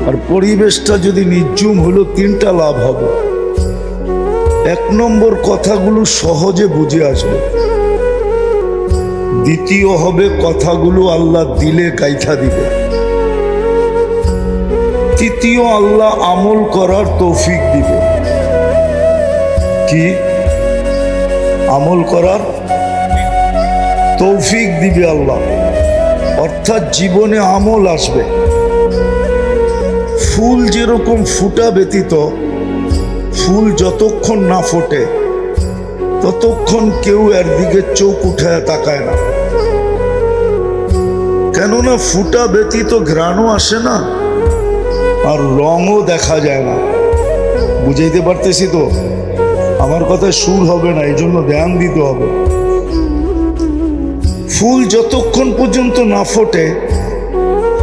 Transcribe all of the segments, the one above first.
আর পরিবেশটা যদি নির্জুম হলো তিনটা লাভ হবে। এক নম্বর, কথাগুলো সহজে বুঝে আসবে। দ্বিতীয় হবে, কথাগুলো আল্লাহ দিলে গাইথা দিবে। তৃতীয়, আল্লাহ আমল করার তৌফিক দিবে। কি? আমল করার তৌফিক দিবে আল্লাহ, অর্থাৎ জীবনে আমল আসবে। ফুল যেরকম ফুটা ব্যতীত ফুল যতক্ষণ না ফোটে ততক্ষণ কেউ এর দিকে চোখ উঠায় তাকায় না, কেননা ফুটা ব্যতীত ঘ্রাণও আসে না আর রঙও দেখা যায় না। বুঝাইতে পারতেছি তো? আমার কথায় সুর হবে না, এই জন্য ধ্যান দিতে হবে। ফুল যতক্ষণ পর্যন্ত না ফোটে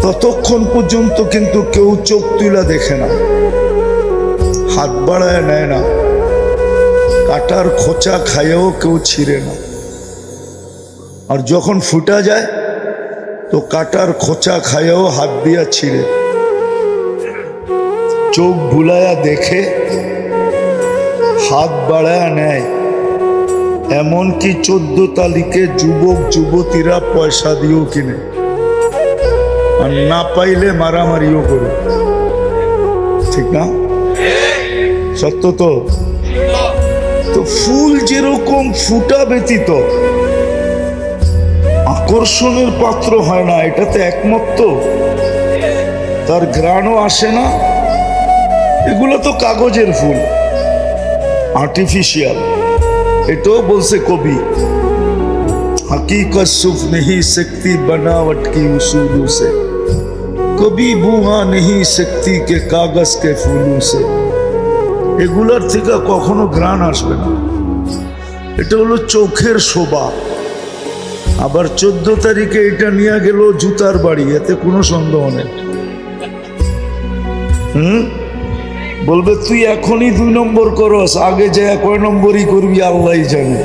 ততক্ষণ পর্যন্ত কিন্তু কেউ চোখ তুলা দেখে না, হাত বাড়ায় নেয় না, কাটার খোঁচা খাইয়েও কেউ ছিঁড়ে না। আর যখন ফুটা যায় তো কাটার খোঁচা খাইয়েও হাত দিয়া ছিঁড়ে, চোখ ভুলায়া দেখে, হাত বাড়ায়া নেয়। এমনকি 14 তারিখে যুবক যুবতীরা পয়সা দিয়েও কিনে, আর না পাইলে মারামারিও করে। ঠিক না? সত্য তো? তো ফুল যেরকম ফুটা ব্যতীত আকর্ষণের পাত্র হয় না, এটাতে একমত তো? তার ঘ্রাণও আসে না। এগুলো তো কাগজের ফুল, আর্টিফিশিয়াল। এটাও বলছে কবি, हकीकत सुफ नहीं सकती बनावट की उसूलों से, कभी बुआ नहीं सकती के कागज के फूलों से। এগুলার থেকে কখনো ঘ্রাণ আসবে না। এটা হলো চোখের শোভা। আবার 14 তারিখে এটা নিয়ে গেল জুতার বাড়ি, এতে কোনো সন্দেহ নেই। বলবে তুই এখনই 2 নম্বর করস, আগে যায় কয় নম্বরই করবি আল্লাহই জানে।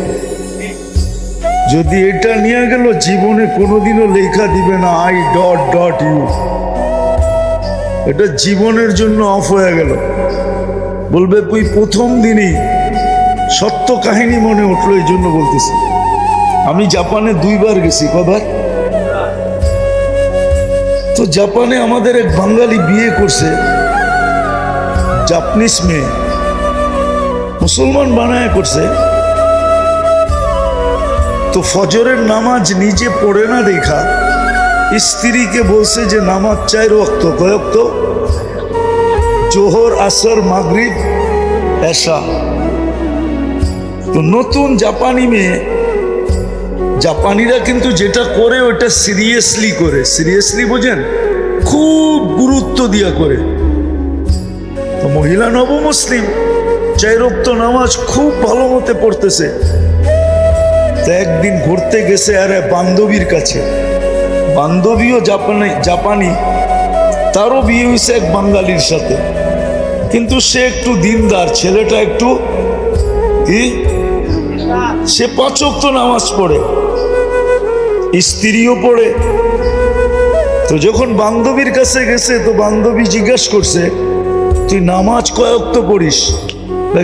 যদি এটা নিয়ে গেল জীবনে কোনোদিনও লেখা দিবে না I.U, এটা জীবনের জন্য অফ হয়ে গেল। বলবে তুই প্রথম দিনই সত্য কাহিনী মনে উঠলো, এই জন্য বলতেছি। আমি জাপানে 2 বার গেছি। কবার? তো জাপানে আমাদের এক বাঙালি বিয়ে করছে, জাপানিজ মেয়ে, মুসলমান বানায় করছে। তো ফজরের নামাজ নিজে পড়ে না দেখা স্ত্রীকে বলছে যে নামাজ 4 ওয়াক্ত। কয় ওয়াক্ত? জোহর, আসর, মাগরিব, এশা। তো নতুন জাপানি মেয়ে, জাপানিরা কিন্তু যেটা করে ওটা সিরিয়াসলি করে। সিরিয়াসলি বোঝেন? খুব গুরুত্ব দিয়া করে। তো মহিলা নবমুসলিম 4 ওয়াক্ত নামাজ খুব ভালো মতে পড়তেছে। তো একদিন ঘুরতে গেছে আরে বান্ধবীর কাছে, বান্ধবীও জাপানি, তারও বিয়ে হয়েছে এক বাঙালির সাথে, কিন্তু সে একটু দিনদার, ছেলেটা একটু কি, সে 5 ওয়াক্ত নামাজ পড়ে, স্ত্রীও পড়ে। তো যখন বান্ধবীর কাছে গেছে তো বান্ধবী জিজ্ঞেস করছে, তুই নামাজ কয় ওয়াক্ত পড়িস?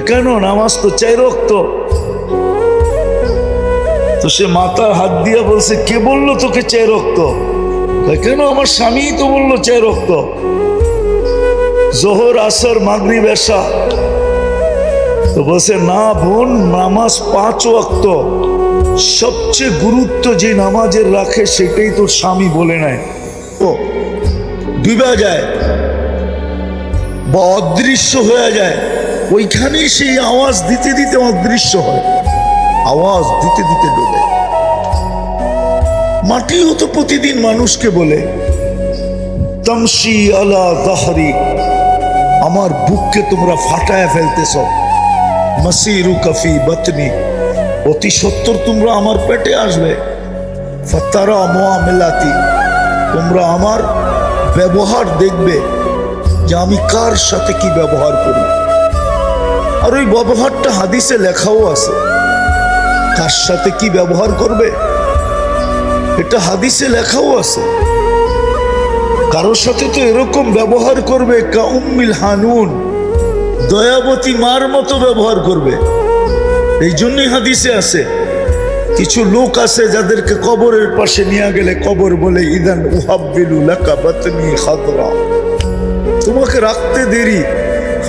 কেন? নামাজ তো 4 ওয়াক্ত। তো সে মাথার হাত দিয়া বলছে, কে বললো তোকে 4 ওয়াক্ত? কেন? আমার স্বামী তো বললো 4 ওয়াক্ত, জোহর, আসর, মাগরিব, এশা। তো বলছে, না বোন, নামাজ 5 ওয়াক্ত। সবচেয়ে গুরুত্ব যে নামাজের রাখে সেটাই তোর স্বামী বলে নাই। ও ডুবা যায় বা অদৃশ্য হয়ে যায়, ওইখানেই সেই আওয়াজ দিতে দিতে অদৃশ্য হয়, আওয়াজ দিতে দিতে ডুবে। মাটিও তো প্রতিদিন মানুষকে বলে, তামশি আলা যাহরি, আমার বুককে তোমরা ফাটায় ফেলতেছ, মাসিরু কাফি বাতনি, অতি সত্তর তোমরা আমার পেটে আসবে, ফাতারা মুআমিলাতি, তোমরা আমার ব্যবহার দেখবে যে আমি কার সাথে কি ব্যবহার করি। আর ওই ব্যবহারটা হাদিসে লেখাও আছে, কার সাথে কি ব্যবহার করবে এটা হাদিসে লেখাও আছে। কারোর সাথে তো এরকম ব্যবহার করবে কা উম্মিল হানুন, দয়াবতী মার মতো ব্যবহার করবে। এই জন্যই হাদিসে আছে কিছু লোক আছে যাদেরকে কবরের পাশে নিয়ে গেলে কবর বলে ইদান উহাব্বিলু লাকা বাতনি খাদরা, তোমাকে রাখতে দেরি,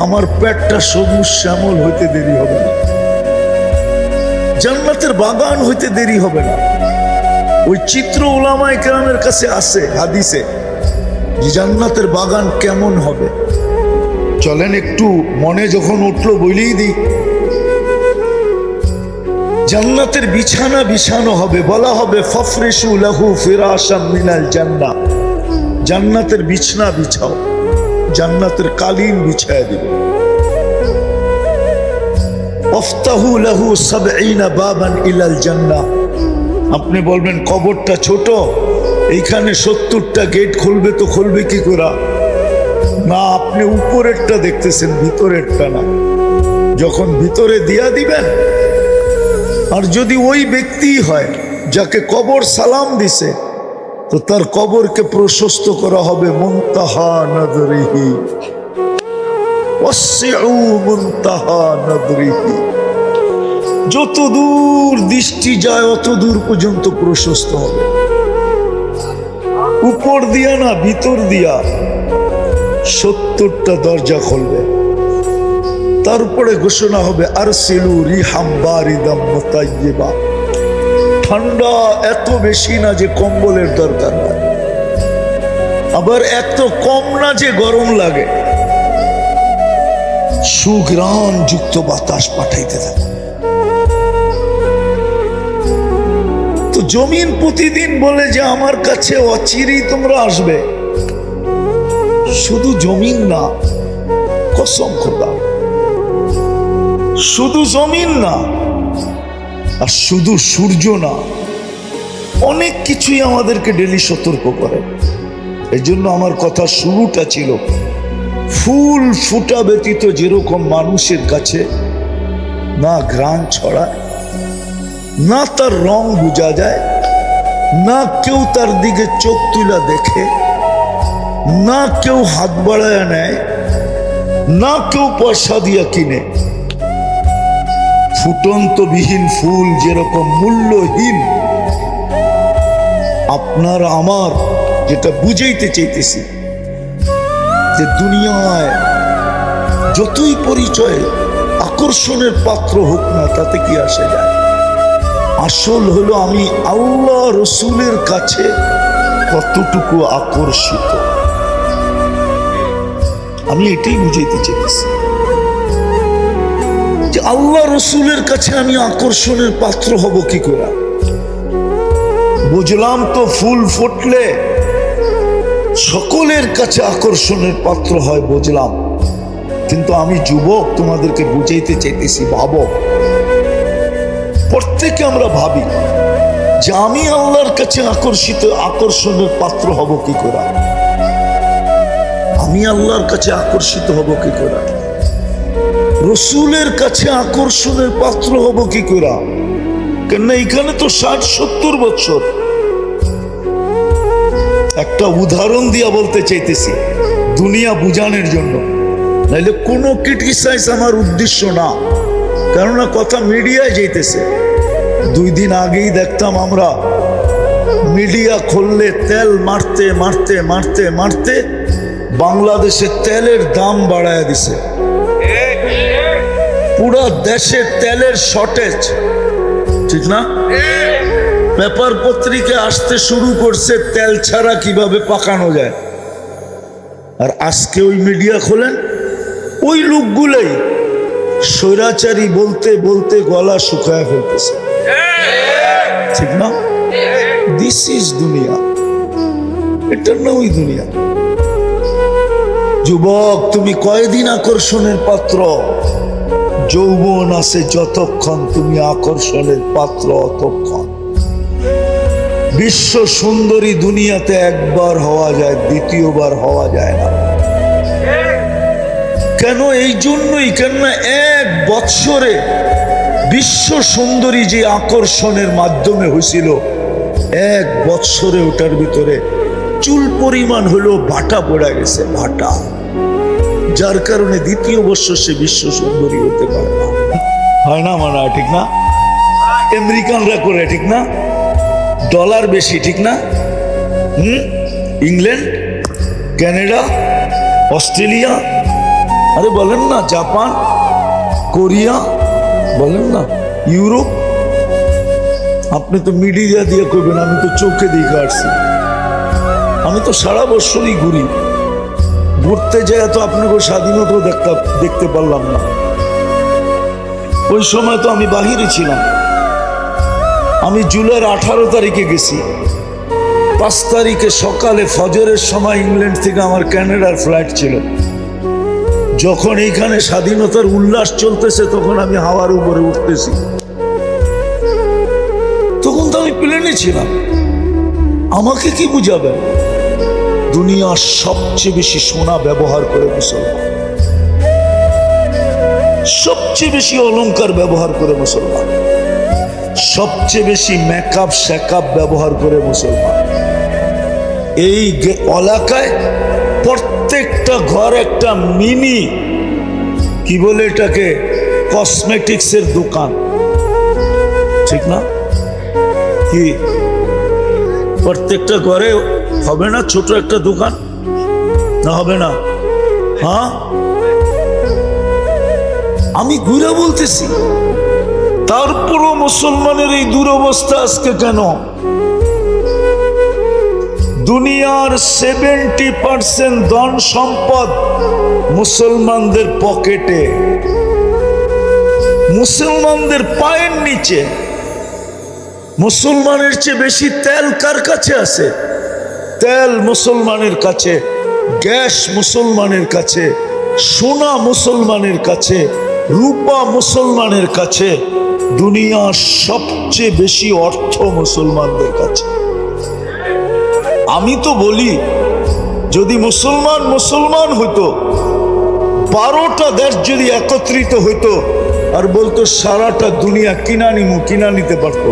আমার পেটটা সবুজ শ্যামল হইতে দেরি হবে না, জান্নাতের বাগান হইতে দেরি হবে না। ওই চিত্র উলামায়ে কেরামের কাছে আছে হাদিসে যে জান্নাতের বাগান কেমন হবে। চলেন একটু মনে যখন উঠলো বলেই দিই, জান্নাতের বিছানা বিছানো হবে, বলা হবে ফাফরিশু লাহু ফিরাশাম মিনাল জান্নাহ, জান্নাতের বিছানা বিছাও, জান্নাতের কালিন বিছায় দিবে। ওয়াফতাহু লাহু ৭০ বাবান ইলাল জান্নাহ, আপনি বলবেন কবরটা ছোট, এইখানে ৭০টা গেট খুলবে, তো খুলবে কি করে? না, আপনি উপরেরটা দেখতেছেন, ভিতরেরটা না। যখন ভিতরে দিয়া দিবেন, আর যদি ওই ব্যক্তি হয় যাকে কবর সালাম দিছে, তো তার কবরকে প্রশস্ত করা হবে মুনতাহা নাদরিহি, ওয়াসিউ মুনতাহা নাদরিহি, যত দূর দৃষ্টি যায় অত দূর পর্যন্ত প্রশস্ত হবে। উপর দিয়া না, ভিতর দিয়া ৭০টা দরজা খুলবে। তারপরে ঘোষণা হবে আরসিলু রিহাম বারিদাম মুতাইয়্যিবা, ঠান্ডা এত বেশি না যে কম্বলের দরকার হয়, আবার এত কম না যে গরম লাগে, সুঘ্রাণ যুক্ত বাতাস পাঠাইতে থাকে। তো জমিন প্রতিদিন বলে যে আমার কাছে অচিরেই তোমরা আসবে। শুধু জমিন না, কসম খোদা, শুধু জমিন না, আর শুধু সূর্য না, অনেক কিছুই আমাদেরকে ডেলি সতর্ক করে। এই জন্য আমার কথা শুরুটা ছিল ফুল ফুটা ব্যতীত যেরকম মানুষের কাছে না ঘ্রাণ ছড়ায়, না তার রং বোঝা যায়, না কেউ তার দিকে চোখ তুলা দেখে, না কেউ হাত বাড়ায় নেয়, না কেউ পয়সা দিয়া কিনে, ফুটন্তবিহীন ফুল যেরকম মূল্যহীন, আপনার আমার যেটা বুঝাইতে চাইতেছি যে দুনিয়ায় যতই পরিচয় আকর্ষণের পাত্র হোক না, তাতে কি আসে যায়? আসল হলো আমি আল্লাহ রসুলের কাছে কতটুকু আকর্ষিত, আমি এটাই বুঝাইতে চাইতেছি যে আল্লাহ রসুলের কাছে আমি আকর্ষণের পাত্র হব কি করে। বুঝলাম তো ফুল ফুটলে সকলের কাছে আকর্ষণের পাত্র হয়, বুঝলাম, কিন্তু আমি যুবক, তোমাদেরকে বুঝাইতে চাইতেছি, ভাবো, প্রত্যেকে আমরা ভাবি যে আমি আল্লাহর কাছে আকর্ষণের পাত্র হব কি করে, আমি আল্লাহর কাছে আকর্ষিত হব কি করে, রসুলের কাছে আকর্ষণের পাত্র হব কি করে? কেন এখানে তো ৬০-৭০ বছর। একটা উদাহরণ দিয়া বলতে চাইতেছি দুনিয়া বুঝানোর জন্য, নাইলে কোনো ক্রিটিসাইজ আমার উদ্দেশ্য না, কেননা কথা মিডিয়ায় যাইতেছে। 2 দিন আগেই দেখতাম আমরা, মিডিয়া খুললে তেল মারতে মারতে মারতে মারতে বাংলাদেশে তেলের দাম বাড়ায় দিছে, পুরো দেশে তেলের শর্টেজ, ঠিক না? পেপার পত্রিকা আসতে শুরু করছে তেল ছাড়া কিভাবে পাকানো যায়। আর আজকে ওই মিডিয়া খোলেন, ওই লোকগুলোই স্বৈরাচারী বলতে বলতে গলা শুকায় ফেলতেছে, ঠিক না? দিস ইজ দুনিয়া, এটার না ওই দুনিয়া। যুবক, তুমি কয়দিন আকর্ষণের পাত্র? যৌবন আছে যতক্ষণ তুমি আকর্ষণের পাত্র অতক্ষণ। বিশ্ব সুন্দরী দুনিয়াতে একবার হওয়া যায়, দ্বিতীয়বার হওয়া যায় না। কেন? এই জন্যই, কেননা 1 বৎসরে বিশ্ব সুন্দরী যে আকর্ষণের মাধ্যমে হয়েছিল, 1 বৎসরে ওটার ভিতরে চুল পরিমাণ হলো ভাটা পড়ে গেছে, ভাটা, যার কারণে দ্বিতীয় বর্ষ সে বিশ্ব সুন্দরী হতে পারে না। হয় না মানা, ঠিক না? আমেরিকানরা করে, ঠিক না? ডলার বেশি, ঠিক না? ইংল্যান্ড, কানাডা, অস্ট্রেলিয়া, আরে বলেন না, জাপান, কোরিয়া, বলেন না, ইউরোপ। আপনি তো মিডিয়া দিয়ে করবেন, আমি তো চোখে দেখে আসছি। আমি তো সারা বছরই ঘুরি, ঘুরতে যায় তো আপনাকে স্বাধীনতা দেখতে পারলাম না। ওই সময় তো আমি বাহিরে ছিলাম। আমি জুলাইয়ের 18 তারিখে গেছি, 5 তারিখে সকালে ফজরের সময় ইংল্যান্ড থেকে আমার কানাডার ফ্লাইট ছিল। যখন এইখানে স্বাধীনতার উল্লাস চলতেছে তখন আমি হাওয়ার উপরে উঠতেছি, তখন তো আমি প্লেনে ছিলাম। আমাকে কি বুঝাবেন? দুনিয়ার সবচেয়ে বেশি সোনা ব্যবহার করে মুসলমান, সবচেয়ে বেশি অলংকার ব্যবহার করে মুসলমান, সবচেয়ে বেশি মেকআপ শেকআপ ব্যবহার করে মুসলমান। এই এলাকায় প্রত্যেকটা ঘর একটা মিনি, কি বলে এটাকে, কসমেটিক্সের দোকান, ঠিক না? কি প্রত্যেকটা ঘরে হবে না ছোট একটা দোকান? না হবে না? হ্যাঁ, আমি ঘুরে বলতেছি। তারপরও মুসলমানের এই দুরবস্থা আজকে কেন? দুনিয়ার 70% ধন সম্পদ মুসলমানদের পকেটে, মুসলমানদের পায়ের নিচে। মুসলমানের চেয়ে বেশি তেল কার কাছে আছে? তেল মুসলমানের কাছে, গ্যাস মুসলমানের কাছে, সোনা মুসলমানের কাছে, রূপা মুসলমানের কাছে। দুনিয়ার সবচেয়ে বেশি অর্থ মুসলমানদের কাছে। আমি তো বলি, যদি মুসলমান হইতো, 12টা দেশ যদি একত্রিত হইতো আর বলতো সারাটা দুনিয়া কিনা নিতে পারতো,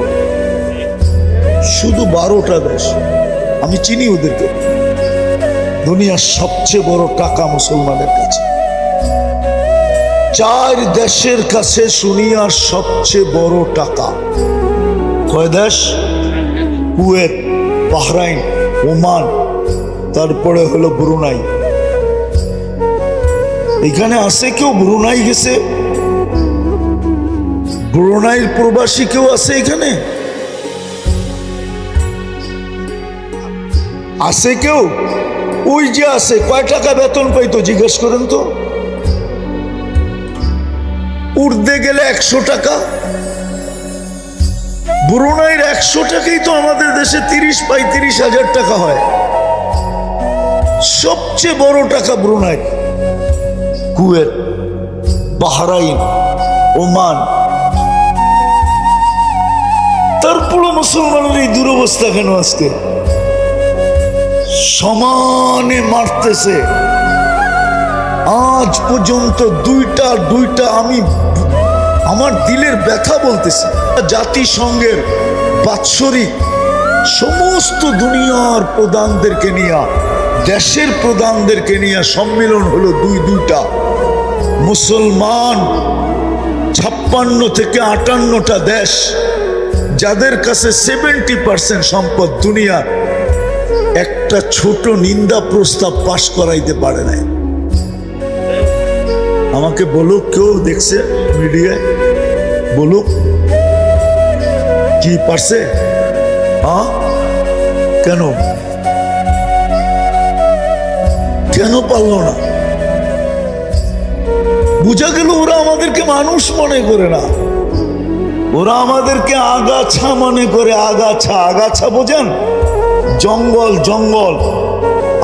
শুধু 12টা দেশ, আমি চিনি ওদেরকে। দুনিয়ার সবচেয়ে বড় টাকা মুসলমানের কাছে। 4 দেশের কাছে দুনিয়ার সবচেয়ে বড় টাকা। কয় দেশ? কুয়েত, বাহরাইন, ওমান, তারপরে হলো ব্রুনাই। এখানে আছে কেউ ব্রুনাই গেছে? ব্রুনাইয়ের প্রবাসী কেউ আছে এখানে? আছে কেউ? ওই যে আছে, কয় টাকা বেতন পাইতো জিজ্ঞেস করেন তো। উঠতে গেলে 100 টাকা। ব্রুনাইয়ের 100 টাকাই তো আমাদের দেশে 30-35 হাজার টাকা হয়। সবচেয়ে বড় টাকা ব্রুনাই, কুয়েত, বাহরাইন, ওমান। তারপরও মুসলমানের এই দুরবস্থা কেন আজকে? সমানে মারতেছে। আজ পর্যন্ত দুইটা আমি আমার দিলের ব্যথা বলতেছি। জাতিসংঘের বাৎসরিক সমস্ত দুনিয়ার প্রধানদেরকে নিয়ে, দেশের প্রধানদেরকে নিয়ে সম্মেলন হলো দুইটা। মুসলমান 56 থেকে 58টা দেশ, যাদের কাছে 70% সম্পদ দুনিয়া, একটা ছোট নিন্দা প্রস্তাব পাশ করাইতে পারে নাই। আমাকে বলুক, কেউ দেখছে মিডিয়ায়, বলুক কি পারছে? কেন পারলো না? বুঝা গেল ওরা আমাদেরকে মানুষ মনে করে না, ওরা আমাদেরকে আগাছা মনে করে। আগাছা বোঝেন? জঙ্গল।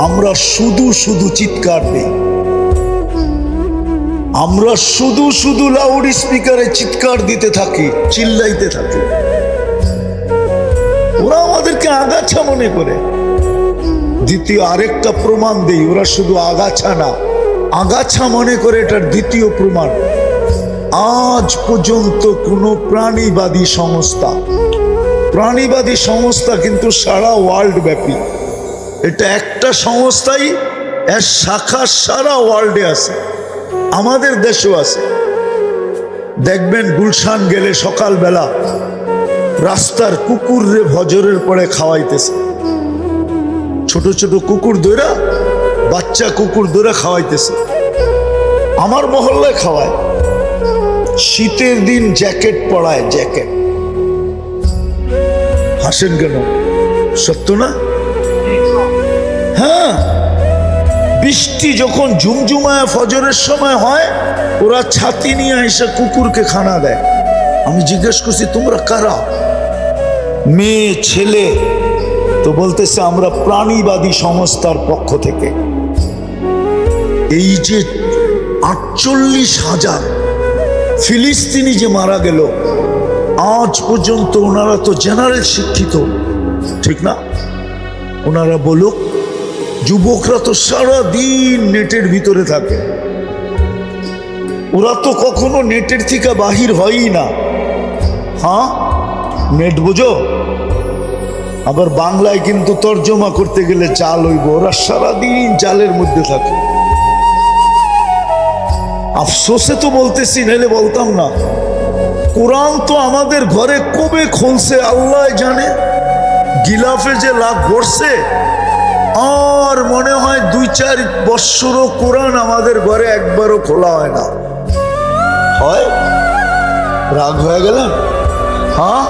আমরা শুধু চিৎকার দিই, আমরা শুধু লাউড স্পিকারে চিৎকার দিতে থাকি, চিল্লাইতে থাকি। ওরা আমাদেরকে আগাছা মনে করে। দ্বিতীয় আরেকটা প্রমাণ দেই, ওরা শুধু আগাছা না, আগাছা মনে করে। এটার দ্বিতীয় প্রমাণ, আজ পর্যন্ত কোনো প্রাণীবাদী সংস্থা কিন্তু সারা ওয়ার্ল্ড ব্যাপী এটা একটা সংস্থাই, এর শাখা সারা ওয়ার্ল্ডে আছে, আমাদের দেশেও আছে। দেখবেন গুলশান গেলে সকালবেলা রাস্তার কুকুররে ফজরের পরে খাওয়াইতেছে, ছোট ছোট কুকুর দৌড়া, বাচ্চা কুকুর দৌড়া খাওয়াইতেছে। আমার মহল্লায় খাওয়ায়, শীতের দিন জ্যাকেট পরায়, জ্যাকেট। হাসেন কেন? সত্য না? হ্যাঁ, বৃষ্টি যখন ঝুমঝুমায় ফজরের সময় হয়, ওরা ছাতি নিয়ে এসে কুকুরকে খানা দেয়। আমি জিজ্ঞেস করছি তোমরা কারা? মেয়ে ছেলে, তো বলতেছে আমরা প্রাণীবাদী সংস্থার পক্ষ থেকে। এই যে 48,000 ফিলিস্তিনি যে মারা গেল, আজ পর্যন্ত ওনারা তো জেনারেল শিক্ষিত, ঠিক না? ওনারা বলুক, যুবকরা তো সারাদিন নেটের ভিতরে থাকে, ওরা তো কখনো নেটের থেকে বাহির হয়ই না। হ্যাঁ, নেট বুঝো? আবার বাংলায় কিন্তু তর্জমা করতে গেলে চাল হইব, ওরা সারাদিন জালের মধ্যে থাকে। আফসোসে তো বলতেছি, নাহলে বলতাম না। কোরআন তো আমাদের ঘরে কবে খুলছে আল্লাহ জানে, গিলাফে যে লাভ করছে, আর মনে হয় 2-4 বৎসরও কোরআন আমাদের ঘরে একবারও খোলা হয় না। হয়? রাগ হয়ে গেলেন? হ্যাঁ,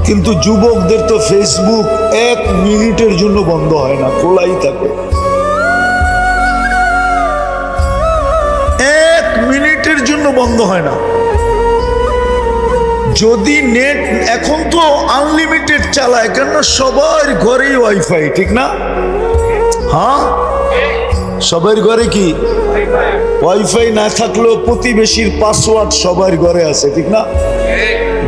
কিন্তু যুবকদের তো ফেসবুক 1 মিনিটের জন্য বন্ধ হয় না, খোলাই থাকে। 1 মিনিটের জন্য বন্ধ হয় না। যদি নেট এখন তো আনলিমিটেড চালায়, কেন সবার ঘরেই ওয়াইফাই, ঠিক না? হ্যাঁ, সবার ঘরে কি ওয়াইফাই না থাকলেও প্রতিবেশীর পাসওয়ার্ড সবার ঘরে আছে, ঠিক না?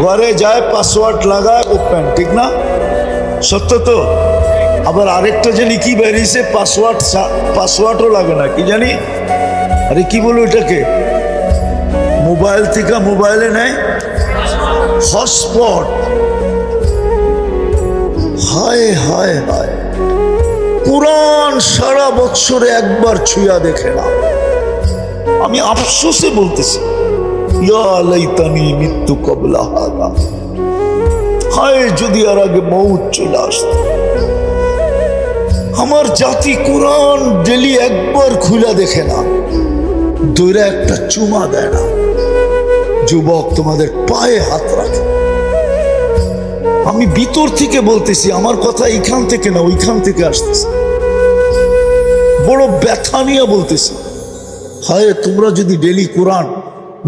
ঘরে যায়, পাসওয়ার্ড লাগায়, ওপেন, ঠিক না? সত্য তো? আবার আরেকটা জানি কি বেরিয়েছে, পাসওয়ার্ডও লাগে না, কি জানি, আরে কি বলবো এটাকে, মোবাইল থেকে মোবাইলে নেয় হটস্পট। হায় হায় হায়, কোরআন সারা বছরে একবার ছুঁয়া দেখে না। আমি আফসোসে বলতেছি, ইয়া লাইতানি মৃত্যু কবলা হাদা, হায় যদি আর আগে মৌত চলে আসত। আমার জাতি কোরআন ডেলি একবার খুলা দেখে না, দৌড়ে একটা চুমা দেয় না। যুবক, তোমাদের পায়ে হাত রাখে। আমি ভিতর থেকে বলতেছি, আমার কথা এইখান থেকে না ওইখান থেকে আসতেছে, বড় ব্যথা নিয়ে বলতেছি। হায়, তোমরা যদি ডেলি কোরআন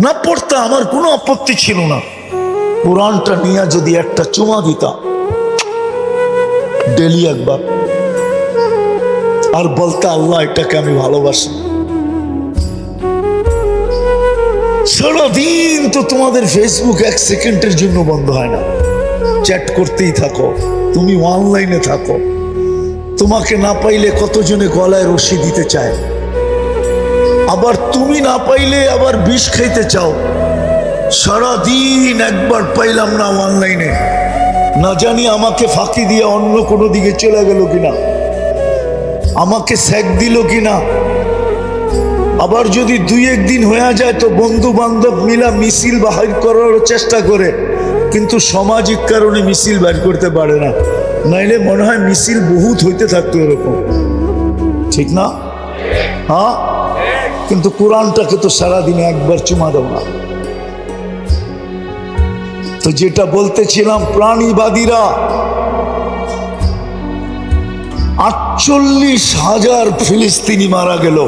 না পড়তা, আমার কোনো আপত্তি ছিল না। কোরআনটা নিয়ে যদি একটা চুমা দিতাম ডেলি একবার, আর বলতে আল্লাহ এটাকে আমি ভালোবাসি। সারাদিন তো তোমাদের ফেসবুক 1 সেকেন্ডের জন্য বন্ধ হয় না, চ্যাট করতেই থাকো, তুমি অনলাইনে থাকো। তোমাকে না পাইলে কতজনে গলায় রশি দিতে চায়, আবার তুমি না পাইলে আবার বিষ খাইতে চাও। সারাদিন একবার পাইলাম না অনলাইনে, না জানি আমাকে ফাঁকি দিয়ে অন্য কোনো দিকে চলে গেল কিনা, আমাকে স্যাক দিল কিনা। আবার যদি 2-1 দিন হয়ে যায় তো বন্ধু বান্ধব মিলা মিছিল বাহির করার চেষ্টা করে, কিন্তু সামাজিক কারণে মিছিল বের করতে পারে না, নাইলে মনে হয় মিছিল বহুত হইতে থাকতো এরকম, ঠিক না? হ্যাঁ, কিন্তু কোরআনটাকে তো সারাদিনে একবার চুমা দাও না। তো যেটা বলতেছিলাম, প্রাণীবাদীরা 48,000 ফিলিস্তিনি মারা গেল।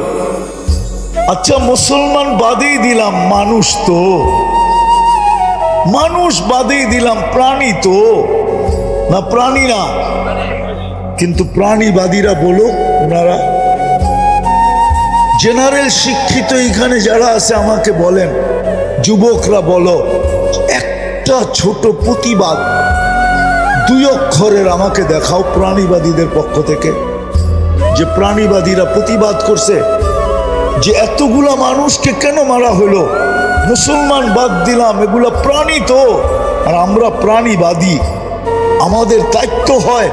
আচ্ছা, মুসলমান বাদেই দিলাম, মানুষ তো, মানুষ বাদেই দিলাম, প্রাণী তো না, প্রাণী না। কিন্তু প্রাণীবাদীরা বলো, ওনারা জেনারেল শিক্ষিত এখানে যারা আছে আমাকে বলেন, যুবকরা বলো, একটা ছোট প্রতিবাদ 2 অক্ষরের আমাকে দেখাও প্রাণীবাদীদের পক্ষ থেকে, যে প্রাণীবাদীরা প্রতিবাদ করছে যে এতগুলা মানুষকে কেন মারা হলো। মুসলমান বাদ দিলাম, এগুলা প্রাণী তো, আর আমরা প্রাণীবাদী। আমাদের দায়িত্ব হয়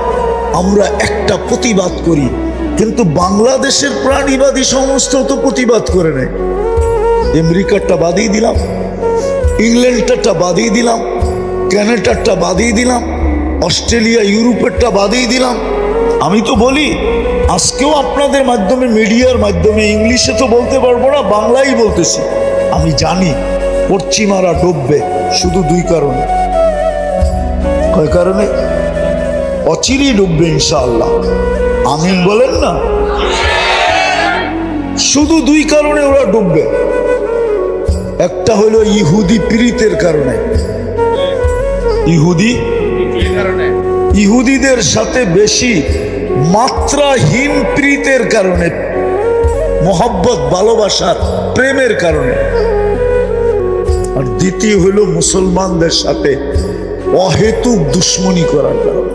আমরা একটা প্রতিবাদ করি, কিন্তু বাংলাদেশের প্রাণীবাদী সংস্থা তো প্রতিবাদ করে নেয়। আমেরিকারটা বাদিয়ে দিলাম, ইংল্যান্ডেরটা বাদিয়ে দিলাম, ক্যানাডারটা বাদিয়ে দিলাম, অস্ট্রেলিয়া ইউরোপেরটা বাদিয়ে দিলাম। আমি তো বলি আজকেও আপনাদের মাধ্যমে, মিডিয়ার মাধ্যমে, ইংলিশে তো বলতে পারবো না, বাংলাই বলতেছি। আমি জানি পশ্চিমারা ডুববে শুধু দুই কারণে। কয় কারণে? অচিরেই ডুববে ইনশাআল্লাহ। আমিন বলেন না? শুধু দুই কারণে ওরা ডুববে। একটা হলো ইহুদি পীড়িতের কারণে, ইহুদিদের সাথে বেশি মাত্রাহীন প্রীতের কারণে, মোহব্বত, ভালোবাসার, প্রেমের কারণে। আর দ্বিতীয় হলো মুসলমানদের সাথে অহেতুক দুশ্মনী করার কারণে।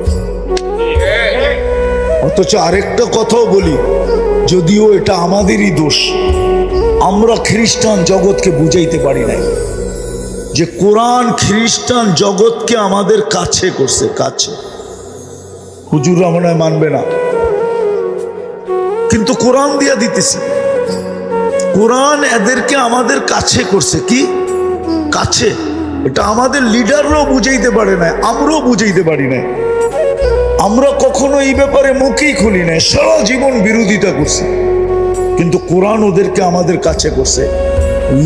অথচ আরেকটা কথাও বলি, যদিও এটা আমাদেরই দোষ, আমরা খ্রিস্টান জগৎকে বুঝাইতে পারি নাই যে কোরআন খ্রিস্টান জগৎকে আমাদের কাছে করছে। কাছে হুজুররা মনে হয় মানবে না, কিন্তু কোরআন দিয়া দিতেছি। কোরআন এদেরকে আমাদের কাছে করছে। কি কাছে? এটা আমাদের লিডাররাও বুঝাইতে পারে না, আমরাও বুঝাইতে পারি না। আমরা কখনো এই ব্যাপারে মুখই খুলি নাই, সারা জীবন বিরোধিতা করছি, কিন্তু কোরআন ওদেরকে আমাদের কাছে করছে।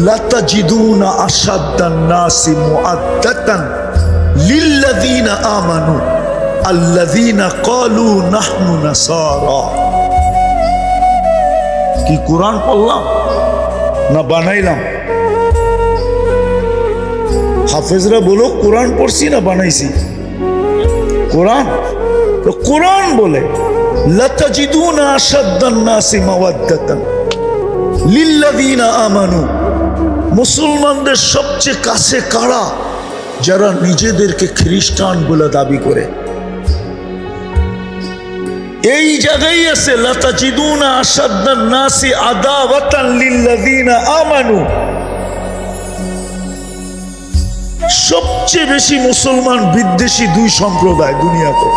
লাতাজিদুনা আশাদ্দান নাসি মুআদ্দাতান লিল্লাযীনা আমানু আল্লাযীনা ক্বালু নাহনু নাসারা। কি কোরআন পড়লাম না বানাইলাম? হাফেজরা বলো কোরআন পড়ছি না বানাইছি? কোরআন। তো কোরআন বলে লাতাজিদুনা আশাদ্দান নাসি মাওয়াদ্দাতান লিল্লাযীনা আমানু। মুসলমানদের সবচেয়ে কাছে কারা? যারা নিজেদেরকে খ্রিস্টান বলে দাবি করে। এই জায়গায় আছে লাতাজিদুনা আশাদ্দান নাসি আদাওয়াতান লিল্লাযীনা আমানু। সবচেয়ে বেশি মুসলমান বিদ্বেষী দুই সম্প্রদায় দুনিয়াতে।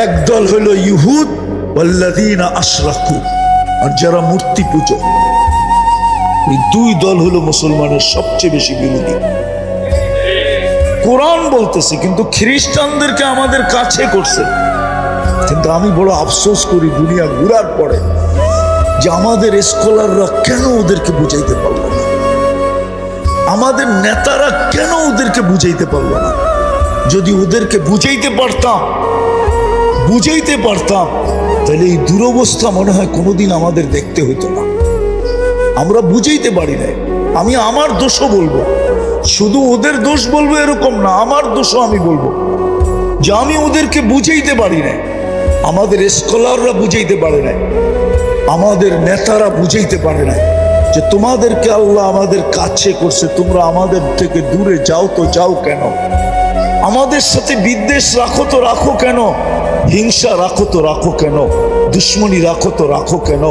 একদল হলো ইহুদ ওয়াল্লাযীনা আশরাকু, আর যারা মূর্তি পূজক। এই দুই দল হলো মুসলমানের সবচেয়ে বেশি বিরোধী। কোরআন বলতেছে, কিন্তু খ্রিস্টানদেরকে আমাদের কাছে করছে। কিন্তু আমি বড় আফসোস করি দুনিয়া ঘুরার পরে যে আমাদের স্কলাররা কেন ওদেরকে বুঝাইতে পারল না, আমাদের নেতারা কেন ওদেরকে বুঝাইতে পারল না। যদি ওদেরকে বুঝাইতে পারতাম তাহলে এই দুরবস্থা মনে হয় কোনোদিন আমাদের দেখতে হইতো না। আমরা বুঝাইতে পারি না। আমি আমার দোষও বলবো, শুধু ওদের দোষ বলবো এরকম না, আমার দোষও আমি বলবো যে আমি ওদেরকে বুঝাইতে পারি না। আমাদের স্কলাররা বুঝাইতে পারে না, আমাদের নেতারা বুঝাইতে পারে না যে তোমাদেরকে আল্লাহ আমাদের কাছে করছে, তোমরা আমাদের থেকে দূরে যাও তো যাও কেন? আমাদের সাথে বিদ্বেষ রাখো তো রাখো কেন? হিংসা রাখো তো রাখো কেন? দুশ্মনী রাখো তো রাখো কেন?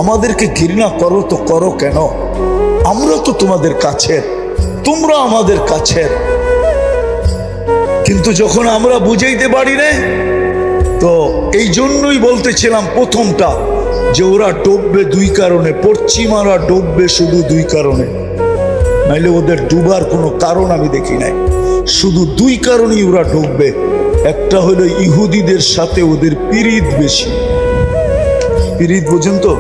আমাদেরকে ঘৃণা করো তো করো কেন? আমরা তো তোমাদের কাছের, তোমরা আমাদের কাছের। কিন্তু যখন আমরা বুঝাইতে পারি না, তো এই জন্যই বলতেছিলাম প্রথমটা যে ওরা ডুববে দুই কারণে, পশ্চিমারা ডুববে শুধু দুই কারণে, নাইলে ওদের ডুবার কোনো কারণ আমি দেখি নাই। শুধু দুই কারণেই ওরা ডুববে। একটা হলো ইহুদিদের সাথে ওদের পীড়িত বেশি। পীড়িত বোঝেন তো?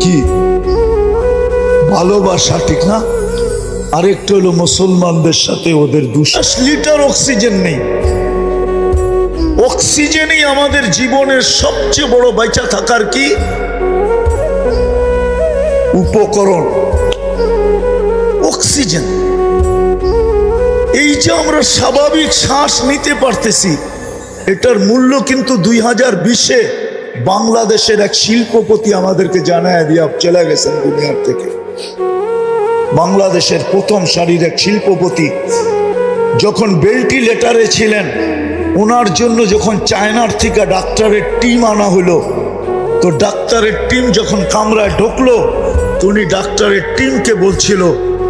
কি ভালোবাসা, ঠিক না? আরেকটা হলো মুসলমানদের সাথে ওদের 2 লিটার অক্সিজেন নেই। অক্সিজেনই আমাদের জীবনের সবচেয়ে বড় বেঁচে থাকার কি উপকরণ, অক্সিজেন। এই যে আমরা স্বাভাবিক শ্বাস নিতে পারতেছি, এটার মূল্য কিন্তু 2020-এ বাংলাদেশের এক শিল্পপতি আমাদেরকে জানায় দিয়ে চলে গেছেন দুনিয়ার থেকে। বাংলাদেশের প্রথম সারির এক শিল্পপতি যখন ভেন্টিলেটরে ছিলেন, ওনার জন্য যখন চায়নার থেকে ডাক্তারের টিম আনা হলো, তো ডাক্তারের টিম যখন কামরায় ঢুকলো, তো উনি ডাক্তারের টিমকে বলছিল,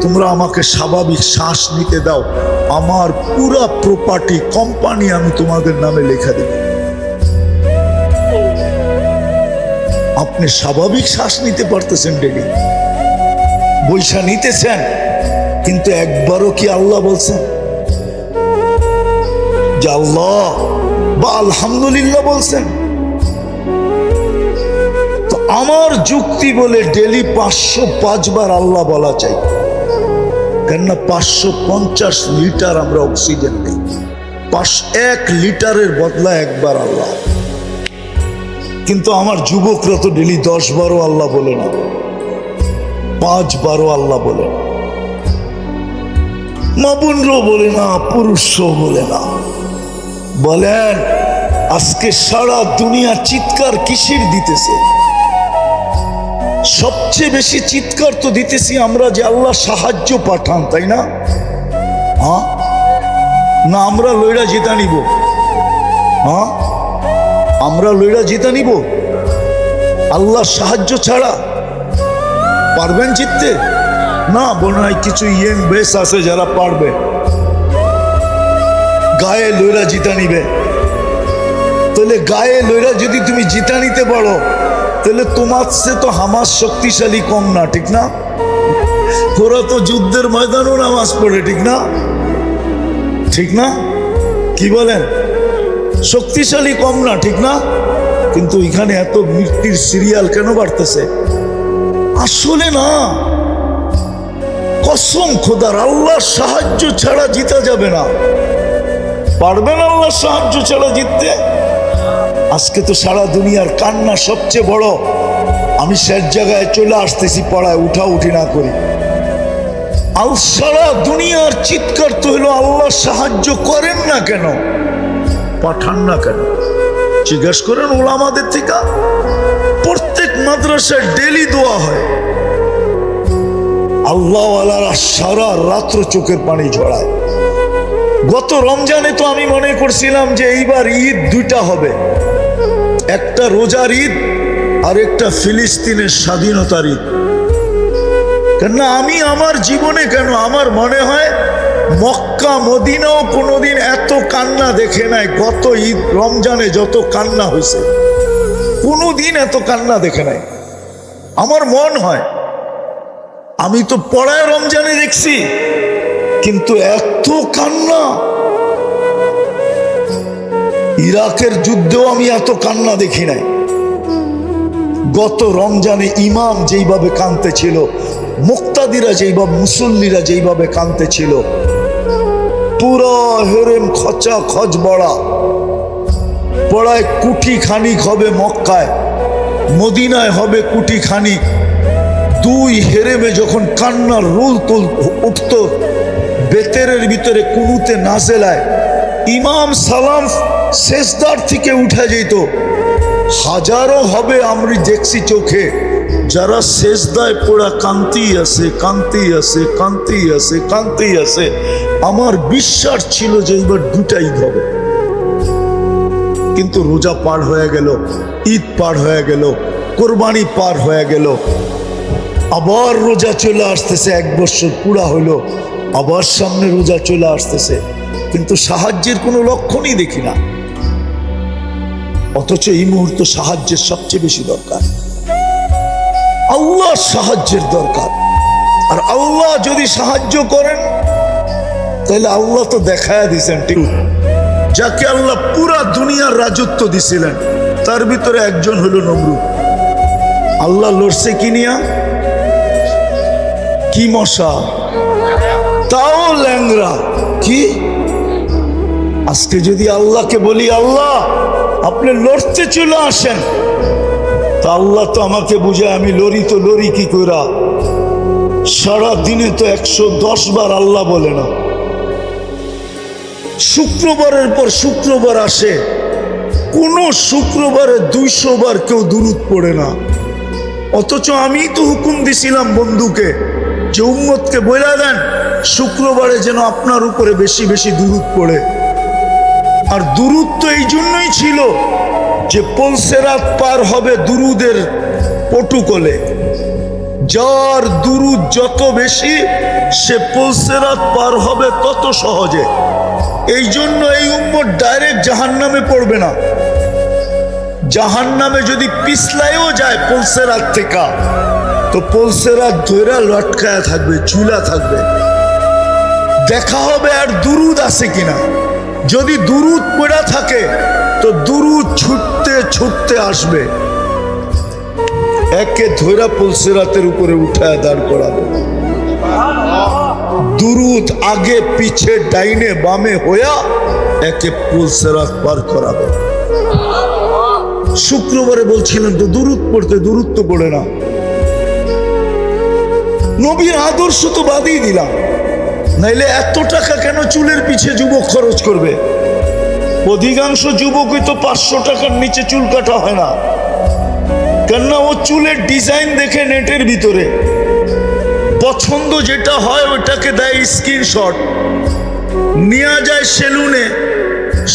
তোমরা আমাকে স্বাভাবিক শ্বাস নিতে দাও, আমার পুরা প্রপার্টি কোম্পানি আমি তোমাদের নামে লেখা দেব। আপনি স্বাভাবিক শ্বাস নিতে পারতেছেন, ডেলি বৈশা নিতেছেন, কিন্তু একবারও কি আল্লাহ বলছেন যে আল্লাহ বা আলহামদুলিল্লাহ বলছেন? তো আমার যুক্তি বলে ডেলি 505 বার আল্লাহ বলা চাই, কেননা 550 লিটার আমরা অক্সিজেন নেই, 1 লিটারের বদলা একবার আল্লাহ। কিন্তু আমার যুবকরা তো ডেলি 10 বারও আল্লাহ বলে না, 5 বারও আল্লাহ বলে না, মা বোনরাও বলে না, পুরুষও বলে না। বলেন আজকে সারা দুনিয়া চিৎকার কিসের দিতেছে? সবচেয়ে বেশি চিৎকার তো দিতেছি আমরা যে আল্লাহ সাহায্য পাঠান, তাই না? হ্যাঁ না, আমরা লইরা জিতা নিব? হ্যাঁ আমরা লইরা জিতা নিব? আল্লাহ সাহায্য ছাড়া পারবেন জিততে? না, মনে হয় কিছু ইয়ং বেস আছে যারা পারবে, গায়ে লইরা জিতা নিবে। তাহলে গায়ে লইরা যদি তুমি জিতা নিতে পারো, তাহলে তোমার সে তো হামাস শক্তিশালী কম না, ঠিক না? ওরা তো যুদ্ধের ময়দানও নামাজ পড়ে, ঠিক না? ঠিক না? কি বলেন? শক্তিশালী কম না, ঠিক না? কিন্তু এখানে এত মৃত্যুর সিরিয়াল কেন বাড়তেছে? আসলে না, কসম খোদার, আল্লাহর সাহায্য ছাড়া জিতা যাবে না। পারবেন আল্লাহর সাহায্য ছাড়া জিততে? আজকে তো সারা দুনিয়ার কান্না সবচেয়ে বড়। আমি শেষ জায়গায় চলে আসতেছি, পড়ায় উঠি না করি। সারা দুনিয়ার চিৎকার তো হলো আল্লাহ সাহায্য করেন না কেন, পাঠান না কেন? জিজ্ঞাসা করেন ওলামাদের থেকে। প্রত্যেক মাদ্রাসায় ডেলি দোয়া হয়, আল্লাহওয়ালারা সারা রাত্র চোখের পানি ঝরায়। গত রমজানে তো আমি মনে করছিলাম যে এইবার ঈদ দুইটা হবে, একটা রোজার ঈদ আর একটা ফিলিস্তিনের স্বাধীনতার ঈদ। কেননা আমি আমার জীবনে, কেন আমার মনে হয় মক্কা মদিনাও কোনোদিন এত কান্না দেখে নাই। গত ঈদ রমজানে যত কান্না হয়েছে, কোনোদিন এত কান্না দেখে নাই আমার মন হয়। আমি তো পড়ায় রমজানে দেখছি, কিন্তু এত কান্না, ইরাকের যুদ্ধেও আমি এত কান্না দেখি নাই। গত রমজানে ইমাম যেইভাবে কাঁদতে ছিল, মুক্তাদিরা যেইভাবে, মুসল্লিরা যেইভাবে কাঁদতে ছিল, পুরো হেরেম খচা খচ বড়া, পড়ায় কুটি খানিক হবে মক্কায়, মদিনায় হবে কুটি খানিক। দুই হেরেমে যখন কান্নার রোল উঠত, বেতেরের ভিতরে কুনুতে নাজেলায় ইমাম সালাম শেষদার থেকে উঠে যেত। হাজারো হবে আমি দেখছি চোখে, যারা শেষদায় পড়া কান্তি আছে, কান্তি আছে, কান্তি আছে, কান্তি আছে। আমার বিশ্বাস ছিল যে এবার দুটাই হবে। কিন্তু রোজা পার হয়ে গেল, ঈদ পার হয়ে গেল, কোরবানি পার হয়ে গেল, আবার রোজা চলে আসতেছে, 1 বছর পুরা হলো, আবার সামনে রোজা চলে আসতেছে, কিন্তু সাহায্যের কোনো লক্ষণই দেখি না। অথচ এই মুহূর্তে সাহায্যের সবচেয়ে বেশি দরকার, আল্লাহর সাহায্যের দরকার। আর আল্লাহ যদি সাহায্য করেন, তাহলে আল্লাহ তো দেখায় দিয়েছেন, ঠিক? যাকে আল্লাহ পুরা দুনিয়ার রাজত্ব দিছিলেন, তার ভিতরে একজন হলো নমরুদ। আল্লাহ লড়ছে কি নিয়া? কি মশা, তাও ল্যাংরা। কি আজকে যদি আল্লাহকে বলি, আল্লাহ আপনি লড়তে চলে আসেন, তা আল্লাহ তো আমাকে বুঝায়, আমি লড়ি তো লড়ি কি কইরা? সারা দিনে তো 110 বার আল্লাহ বলে না। শুক্রবারের পর শুক্রবার আসে, কোন শুক্রবারে 200 বার কেউ দুরূদ পড়ে না। অথচ আমি তো হুকুম দিছিলাম বন্ধুকে যে উম্মতকে বলে দেন শুক্রবারে যেন আপনার উপরে বেশি বেশি দুরূদ পড়ে। আর দুরূদ তো এই জন্যই ছিল যে পলসেরাত পার হবে দুরুদের পটুকলে। যার দুরুদ যত বেশি সে পুলসিরাত পার হবে তত সহজে। এই জন্য এই উম্মত ডাইরেক্ট জাহান্নামে পড়বে না। জাহান্নামে যদি পিছলাইও যায় পুলসিরাত থেকে, তো পুলসিরাত ধইরা লটকায়া থাকবে, ঝুলা থাকবে। দেখা হবে আর দুরুদ আছে কিনা। যদি দুরুদ পড়া থাকে তো দুরুদ ছুটতে ছুটতে আসবে, একে ধইরা পুলসিরাতের উপরে উঠায় দাঁড় করাবে। দুরুদ আগে পিছে ডাইনে বামে হইয়া একে পুলসিরাত পার করাবে। শুক্রবারে বলছিলেন তো দুরুদ পড়তে, দুরুদ তো পড়ে না। নবীর আদর্শ তো বাদই দিলাম, নাইলে এত টাকা কেন চুলের পিছে যুবক খরচ করবে? অধিকাংশ যুবকই তো 500 টাকার নিচে চুল কাটা হয় না। কেননা ও চুলের ডিজাইন দেখে নেটের ভিতরে পছন্দ যেটা হয় ওটাকে দেয় স্ক্রিনশট, নিয়ে যায় সেলুনে,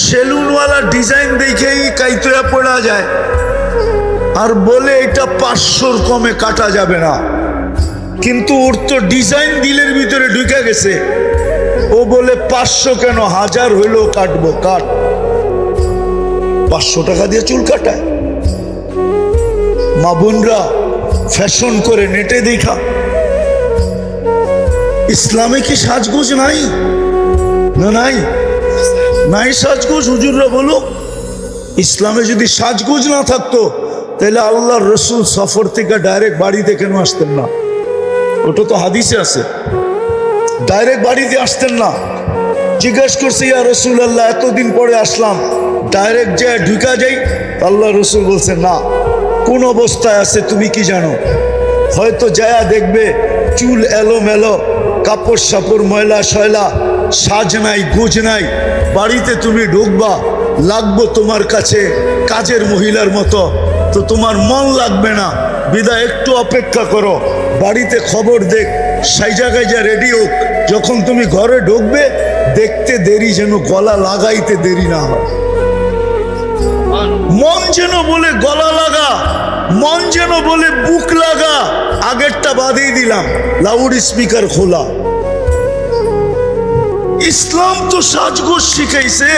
সেলুনওয়ালা ডিজাইন দেখেই কাইতয়া পড়া যায় আর বলে এটা 500-র কমে কাটা যাবে না। কিন্তু ওর তো ডিজাইন দিলের ভিতরে ঢুকে গেছে, ও বলে 500 কেন, 1000 হইলেও কাটবো, কাট। 500 টাকা দিয়ে চুল কাটায়। মা বোনরা ফ্যাশন করে নেটে দেখা। ইসলামে কি সাজগোজ নাই? না নাই, নাই সাজগোজ। হুজুররা বলো, ইসলামে যদি সাজগোজ না থাকতো তাহলে আল্লাহর রসুল সফর থেকে ডাইরেক্ট বাড়িতে কেন আসতেন না? ওটা তো হাদিসে আছে, ডাইরেক্ট বাড়িতে আসতেন না। জিজ্ঞাসা করছে, ইয়া রসুল আল্লাহ, এতদিন পরে আসলাম, ডাইরেক্ট যে ঢুকা যাই? আল্লাহ রসুল বলছে, না, কোন অবস্থায় আছে তুমি কি জানো? হয়তো যায়া দেখবে চুল এলোমেলো, কাপড় সাপড় ময়লা শয়লা, সাজ নাই গোজ নাই। বাড়িতে তুমি ঢুকবা, লাগবো তোমার কাছে কাজের মহিলার মতো, তো তোমার মন লাগবে না। বিদায় একটু অপেক্ষা করো, বাড়িতে খবর দেখ, সাইজা গাইজা রেডি হোক। যখন তুমি ঘরে ঢুকবে দেখতে দেরি যেন গলা লাগাইতে দেরি না হয়। মন যেন বলে গলা লাগা, মন যেন বলে বুক লাগা। আগেরটা বাদই দিলাম, লাউড স্পিকার খোলা। ইসলাম তো সাজগোজ শিখাইছে,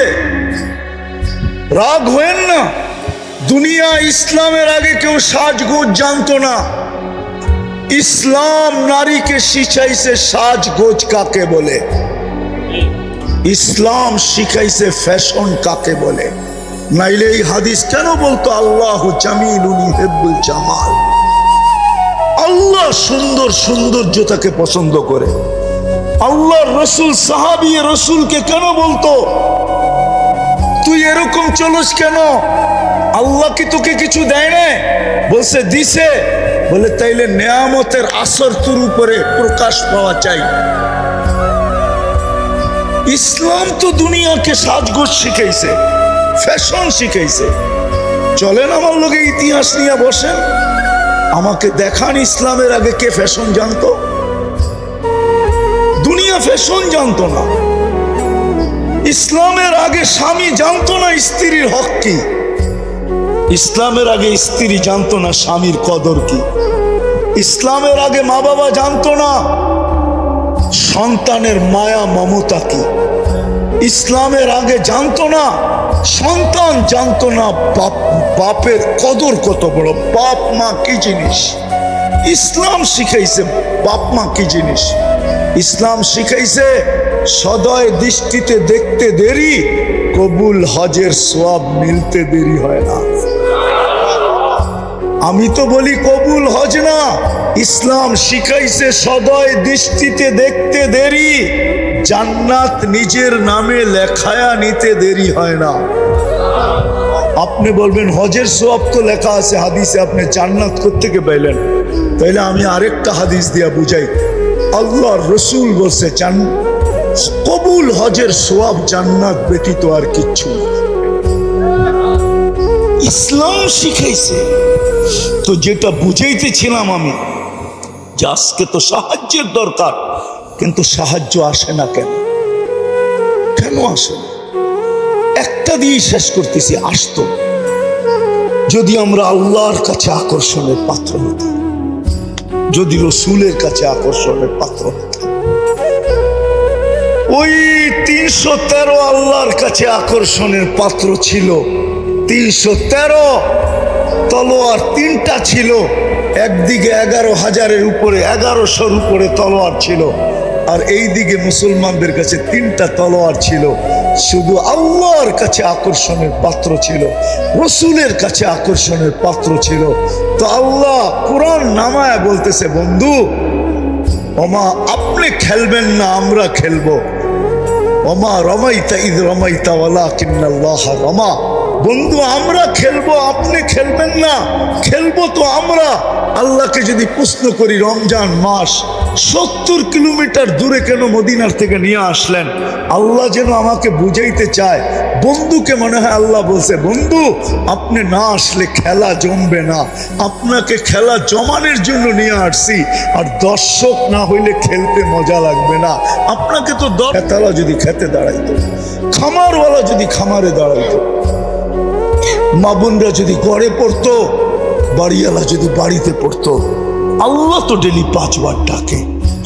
রাগ হয়েন না। দুনিয়া ইসলামের আগে কেউ সাজগোজ জানতো না। ইসলাম নারীকে শিখাইছে সাজগোজ কাকে বলে, ইসলাম শিখাইছে ফ্যাশন কাকে বলে। নাইলে এই হাদিস কেন বলতো আল্লাহু জামিলুন ইউহিব্বুল জামাল? আল্লাহ সুন্দর সৌন্দর্যতাকে পছন্দ করে। আল্লাহর রসুল সাহাবী রসুলকে কেন বলতো তুই এরকম চলস কেন? আল্লাহ কি তোকে কিছু দেয় না? বলছে দিছে। বলে তাইলে নেয়ামতের আসর তোর উপরে প্রকাশ পাওয়া চাই। ইসলাম তো দুনিয়াকে সাজগোজ শিখাইছে, ফ্যাশন শিখাইছে। চলেন আমার লোকে ইতিহাস নিয়ে বসেন, আমাকে দেখান ইসলামের আগে কে ফ্যাশন জানতো? দুনিয়া ফ্যাশন জানতো না। ইসলামের আগে স্বামী জানতো না স্ত্রীর হক কি। ইসলামের আগে স্ত্রী জানতো না স্বামীর কদর কি। ইসলামের আগে মা বাবা জানতো না সন্তানের মায়া মমতা কি। ইসলামের আগে জানতো না সন্তান, জানতো না বাপের কদর কত বড়, বাপ মা কি জিনিস। ইসলাম শিখাইছে বাপ মা কি জিনিস। ইসলাম শিখাইছে সদয় দৃষ্টিতে দেখতে দেরি, কবুল হজের সওয়াব মিলতে দেরি হয় না। আমি তো বলি কবুল হজ না, ইসলাম শিখাইছে সদয় দৃষ্টিতে দেখতে দেরি, জান্নাত নিজের নামে লেখায়া নিতে দেরি হয় না। আপনি বলবেন হজের সওয়াব তো লেখা আছে হাদিসে, আপনি জান্নাত কোত্থেকে পাইলেন? তাইলে আমি আরেকটা হাদিস দিয়া বুঝাই। আল্লাহর রসুল বলছে কবুল হজের সওয়াব জান্নাত ব্যতীত আর কিচ্ছু না। ইসলাম শিখাইছে। তো যেটা বুঝাইতেছিলাম আমি, যে আজকে তো সাহায্যের দরকার, কিন্তু সাহায্য আসে না কেন? কেন আসে না? একটা দিয়ে শেষ করতেছি, আসতো যদি আমরা আল্লাহর কাছে আকর্ষণের পাত্র হতাম। যদি রসুলের কাছে আকর্ষণের পাত্র হতাম। ওই 313 আল্লাহর কাছে আকর্ষণের পাত্র ছিল। 313 তলোয়ার, 3টা ছিল। একদিকে 11,000-এর উপরে, 1100-র উপরে তলোয়ার ছিল, আর এই দিকে মুসলমানদের কাছে 3টা তলোয়ার ছিল। শুধু আল্লাহর কাছে আকর্ষণের পাত্র ছিল, রসুলের কাছে আকর্ষণের পাত্র ছিল। তো আল্লাহ কোরআন নামায় বলতেছে, বন্ধু ওমা আপনি খেলবেন না, আমরা খেলবো। ওমা রমাইতা ইদ রমাইতা ওয়ালাকিন্নাল্লাহ রমা। বন্ধু আমরা খেলবো, আপনি খেলবেন না, খেলবো তো আমরা। আল্লাহকে যদি প্রশ্ন করি, রমজান মাস 70 কিলোমিটার দূরে কেন মদিনার থেকে নিয়ে আসলেন? আল্লাহ যেন আমাকে বুঝাইতে চায়। বন্ধুকে মনে হয় আল্লাহ বলছে, বন্ধু আপনি না আসলে খেলা জমবে না, আপনাকে খেলা জমানোর জন্য নিয়ে আসছি, আর দর্শক না হইলে খেলতে মজা লাগবে না। আপনাকে তো খেতালা যদি খেতে দাঁড়াইতো, খামারওয়ালা যদি খামারে দাঁড়াইতো, মা বোনরা যদি ঘরে পড়তো, বাড়িওয়ালা যদি বাড়িতে পড়তো। আল্লাহ তো ডেলি 5 বার ডাকে।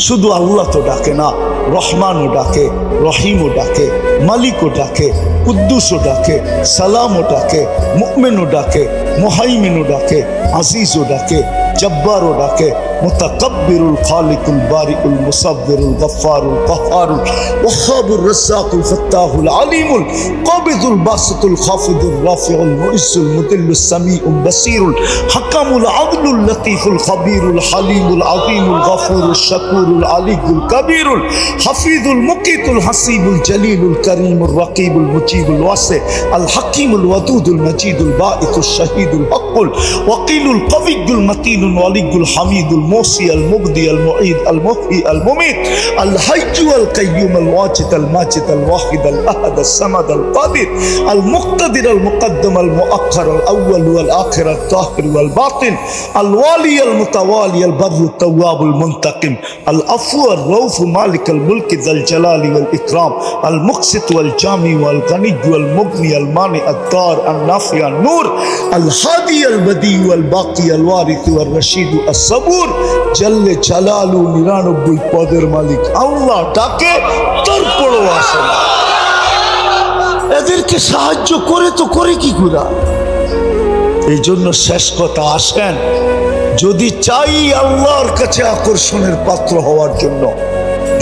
শুধু আল্লাহ তো ডাকে না, রহমানও ডাকে, রহিমও ডাকে, মালিকও ডাকে, কুদ্দুসও ডাকে, সালামও ডাকে, মুমিনও ডাকে, মুহাইমিনও ডাকে, আজিজও ডাকে, জব্বারও ডাকে, মুতাকাব্বিরুল খালিকুল বারিকুল মুসাব্বিরুল গফফারুল কাহ্হারুল ওয়াহ্হাবুর রাজ্জাকুল ফাত্তাহুল আলিমুল কাবিদুল বাসিতুল খাফিদুর রাফিউল মুইসুল মুদিল্লুস সামিউল বাসিরুল হাকামুল আদলুল লতীফুল খাবীরুল হালিমুল আযীমুল গফুরুল শাকুরুল আলিয়ুল কবীরুল হাফিজুল মুকিতুল হাসিবুল জলিলুল করিমুর রকিবুল মুজিবুল ওয়াসি আল হাকিমুল ওয়াদুদুল মজিদুল বাঈতুশ শাহীদুল হকুল ওয়াকিলুল কবিয়ুল মতিনুল ওয়ালিয়ুল হামিদুল الموصي المبدي المعيد المحيي المميت الحي القيوم الواجد الماجد الواحد الأحد الصمد القادر المقتدر المقدم المؤخر الأول والآخر الظاهر والباطن الوالي المتوالي البر التواب المنتقم العفو الرؤوف مالك الملك ذا الجلال والإكرام المقسط والجامع والغني والمغني المانع الدار النافع النور الهادي البديع والباقي الوارث والرشيد الصبور জল্লে জালালু 99 পদের মালিক আল্লাহ ডাকে, তারপরও আসে না। এদেরকে সাহায্য করে তো করে কি করে? এই জন্য শেষ কথা, আসেন যদি চাই আল্লাহর কাছে আকর্ষণের পাত্র হওয়ার জন্য,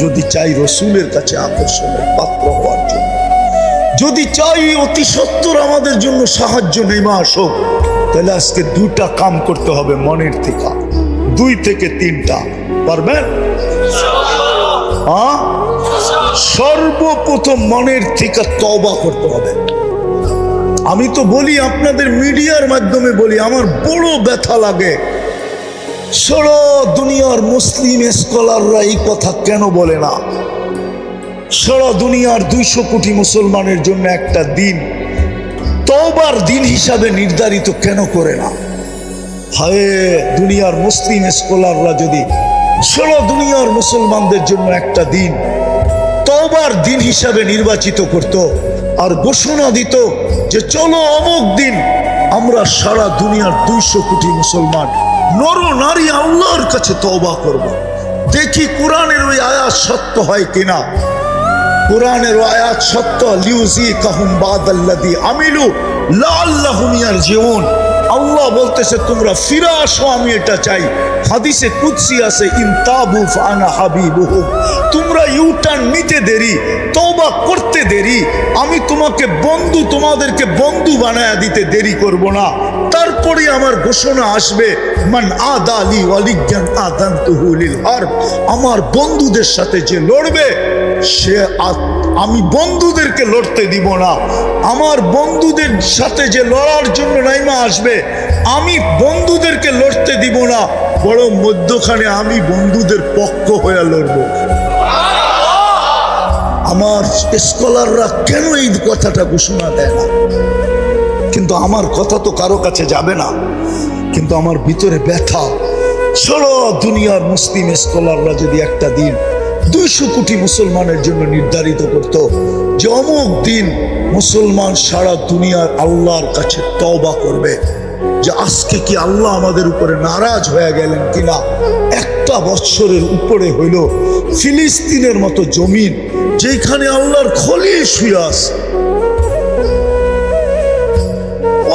যদি চাই রসুলের কাছে আকর্ষণের পাত্র হওয়ার জন্য, যদি চাই অতি সত্বর আমাদের জন্য সাহায্য নেমে আসুক, তাহলে আজকে 2টা কাম করতে হবে মনের থেকে, 2 থেকে 3টা। পারবেন? সর্বপ্রথম মনের থেকে তওবা করতে হবে। আমি তো বলি, আপনাদের মিডিয়ার মাধ্যমে বলি, আমার বড় ব্যথা লাগে। সারা দুনিয়ার মুসলিম স্কলাররা এই কথা কেন বলে না? সারা দুনিয়ার 200 কোটি মুসলমানের জন্য একটা দিন তওবার দিন হিসাবে নির্ধারিত কেন করে না? হায়, দুনিয়ার মুসলিম স্কলাররা যদি সারা দুনিয়ার মুসলমানদের জন্য একটা দিন তওবার দিন হিসাবে নির্বাচিত করত, আর ঘোষণা দিত যে চলো অমুক দিন আমরা সারা দুনিয়ার 200 কোটি মুসলমান নর নারী আল্লাহর কাছে তওবা করব, দেখি কোরআনের ওই আয়াত সত্য হয় কিনা। কোরআনের আয়াত সত্য, লিউযিকাহুম বাদাল্লাযী আমিলু লাআল্লাহুম ইয়ারজিউন। আল্লাহ বলতেছে তোমরা ফিরে আসো, আমি এটা চাই। হাদিসে কুদসি আছে, ইনতাবু ফানা হাবিবুহুম। তোমরা ইউটার্ন নিতে দেরি, তওবা করতে দেরি, আমি তোমাদেরকে বন্ধু বানায়া দিতে দেরি করব না। তারপরে আমার ঘোষণা আসবে, মান আদালি ওয়ালিয়ান আযানতুহু লিল হারব। আমার বন্ধুদের সাথে যে লড়বে, সে আমি বন্ধুদেরকে লড়তে দিব না। আমার বন্ধুদের সাথে যে লড়ার জন্য নাইমা আসবে, আমি বন্ধুদেরকে লড়তে দিব না, বরং মধ্যখানে আমি বন্ধুদের পক্ষ হয়ে লড়ব। আমার স্কলাররা কেন এই কথাটা ঘোষণা দেয় না? কিন্তু আমার কথা তো কারো কাছে যাবে না, কিন্তু আমার ভিতরে ব্যথা। সারা দুনিয়ার মুসলিম স্কলাররা যদি একটা দিন 200 কোটি মুসলমানের জন্য নির্ধারিত করত যে অমুক দিন মুসলমান সারা দুনিয়ার আল্লাহর কাছে তওবা করবে, যে আজকে কি আল্লাহ আমাদের উপরে নারাজ হয়ে গেলেন কিনা। একটা বৎসরের উপরে হইল ফিলিস্তিনের মতো জমিন, যেখানে আল্লাহর খলিল শুয়ে আছে।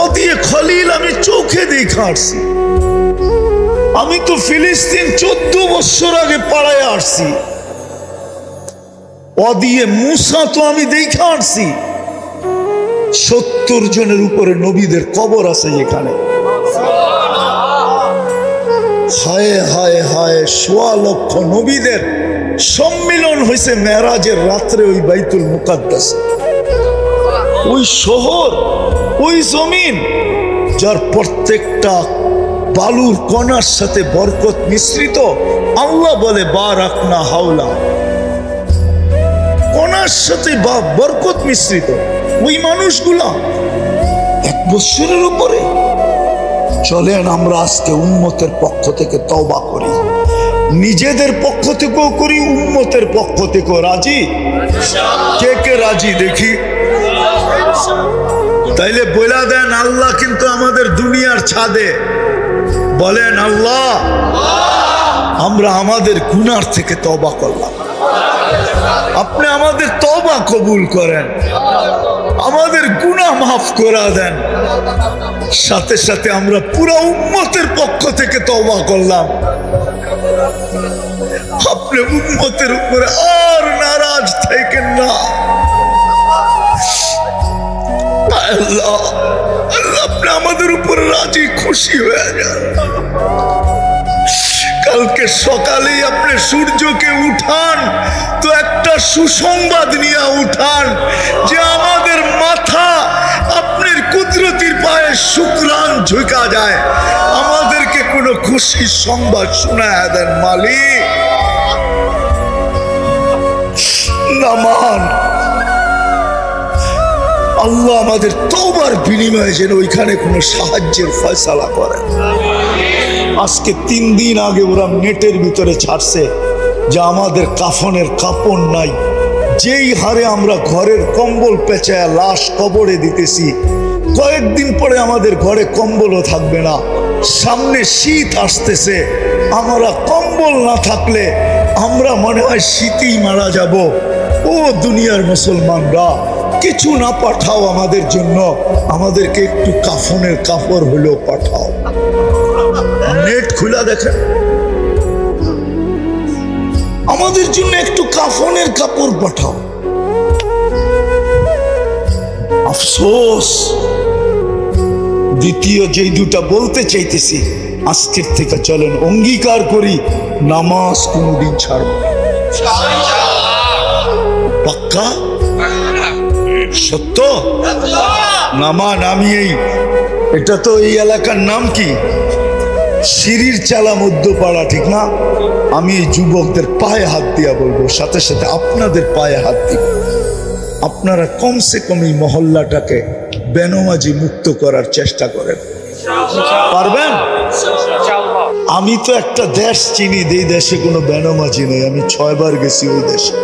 ও দিয়ে খলিল আমি চোখে দেখা আসছি। আমি তো ফিলিস্তিন 14 বছর আগে পাড়ায় আসছি। ও দিয়ে মুসা তো আমি দেখা আসছি। 70 জনের উপরে নবীদের কবর আছে যেখানে। হায় হায় হায়, 1.25 লক্ষ নবীদের সম্মিলন হয়েছে মেরাজের রাত্রে ওই বাইতুল মুকাদ্দাস। ওই শহর, ওই জমিন, যার প্রত্যেকটা বালুর কণার সাথে বরকত মিশ্রিত। আল্লাহ বলে বারাকনা হাওলা, কণার সাথে বরকত মিশ্রিত। ওই মানুষগুলা 1 বছরের উপরে। চলেন আমরা আজকে উম্মতের পক্ষ থেকে তওবা করি, নিজেদের পক্ষ থেকেও করি, উম্মতের পক্ষ থেকেও। রাজি? কে কে রাজি দেখি? তাইলে বলে দেন, আল্লাহ কিন্তু আমাদের দুনিয়ার ছাদে। বলেন আল্লাহ, আমরা আমাদের গুনার থেকে তওবা করলাম, আপনি আমাদের তওবা কবুল করেন, আমাদের গুনাহ মাফ করে দেন। সাথে সাথে আমরা পুরো উম্মতের পক্ষ থেকে তওবা করলাম, আপনি উম্মতের উপরে আর নারাজ থাকেন না। আল্লাহ, আপনি আমাদের উপরে রাজি খুশি হয়ে যান। কালকে সকালেই আপনি সূর্যকে উঠান তো একটা সুসংবাদ নিয়ে উঠান যে আমাদের মাথা আপনার কুদরতির পায়ে শুকরান ঝুঁকা যায়। আমাদেরকে কোনো খুশির সংবাদ শোনায় দেন মালিক। নামান আল্লাহ আমাদের তওবার বিনিময়ে যেন ওইখানে কোনো সাহায্যের ফয়সালা করেন। আজকে 3 দিন আগে ওরা নেটের ভিতরে ছাড়ছে যে আমাদের কাফনের কাপড় নাই। যেই হারে আমরা ঘরের কম্বল পেঁচায় লাশ কবরে দিতেছি, কয়েকদিন পরে আমাদের ঘরে কম্বলও থাকবে না। সামনে শীত আসতেছে, আমরা কম্বল না থাকলে আমরা মনে হয় শীতেই মারা যাব। ও দুনিয়ার মুসলমানরা, কিছু না পাঠাও আমাদের জন্য, আমাদেরকে একটু কাফনের কাপড় হলেও পাঠাও। নেট খুলা দেখেন, আমাদের জন্য একটু কাফনের কাপড় পাঠাও। আফসোস। দ্বিতীয় যেই দুটা বলতে চাইতেছি, আজকের থেকে চলেন অঙ্গীকার করি নামাজ কোনোদিন ছাড়ব না। পাক্কা? সত্য? নামান আমি এটা তো এই এলাকার নাম কি? সিঁড়ির চালা মধ্যপাড়া, ঠিক না? আমি এই যুবকদের পায়ে হাত দিয়া বলবো, সাথে সাথে আপনাদের পায়ে হাত দিব। আপনারা কমসে কম এই মহল্লাটাকে বেনমাজি মুক্ত করার চেষ্টা করেন। পারবেন? আমি তো একটা দেশ চিনি, এই দেশে কোনো বেনমাজি নেই। আমি 6 বার গেছি ওই দেশে,